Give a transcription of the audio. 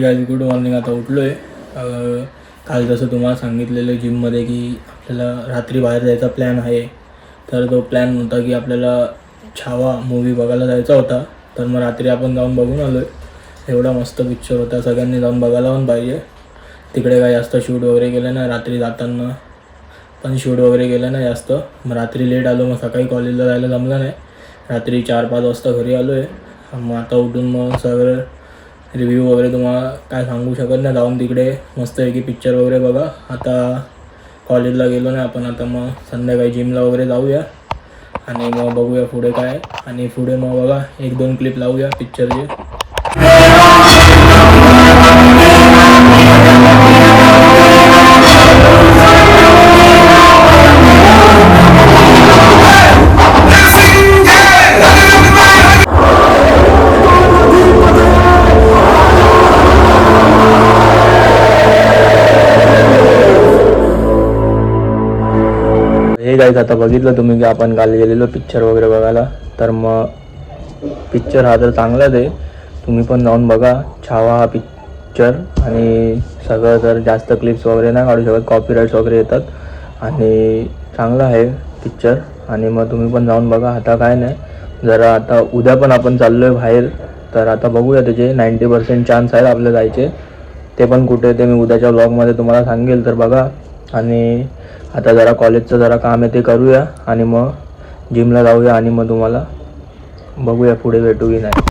Guys good morning. आता उठलो आहे. काल जसं तुम्हाला सांगितलेलं जिममध्ये की आपल्याला रात्री बाहेर जायचा प्लॅन आहे. तर तो प्लॅन होता की आपल्याला छावा मूवी बघायला जायचा होता. तर मग रात्री आपण जाऊन बघून आलो आहे. एवढा मस्त पिक्चर होता, सगळ्यांनी जाऊन बघायला पण पाहिजे. तिकडे काय जास्त शूट वगैरे केलं नाही, रात्री जाताना पण शूट वगैरे केलं नाही जास्त. मग रात्री लेट आलो, मग सकाळी कॉलेजला जायला जमलं नाही. रात्री 4-5 वाजता घरी आलो आहे. मग आता उठून मग सगळं रिव्ह्यू वगैरे तुम्हाला काय सांगू शकत नाही. जाऊन तिकडे मस्तपैकी पिक्चर वगैरे बघा. आता कॉलेजला गेलो नाही आपण, आता मग संध्याकाळी जिमला वगैरे जाऊया आणि मग बघूया पुढे काय. आणि पुढे मग बघा 1-2 क्लिप लावूया पिक्चरचे. हे गाईज आता बघितलं तुम्ही की आपण काल गेलेलो पिक्चर वगैरे बघायला. तर मग पिक्चर हा तर चांगलाच आहे, तुम्ही पण जाऊन बघा छावा हा पिक्चर. आणि सगळं तर जास्त क्लिप्स वगैरे नाही काढू शकत, कॉपीराईट्स वगैरे येतात. आणि चांगला आहे पिक्चर आणि मग तुम्ही पण जाऊन बघा. आता काय नाही, जरा आता उद्या पण आपण चाललो आहे बाहेर. तर आता बघूया, त्याचे 90% चान्स आहेत आपले जायचे. ते पण कुठे ते मी उद्याच्या ब्लॉगमध्ये तुम्हाला सांगेल, तर बघा. आणि आता जरा कॉलेजचं जरा काम आहे ते करूया आणि मग जिमला जाऊया आणि मग तुम्हाला बघूया पुढे भेटू की नाही.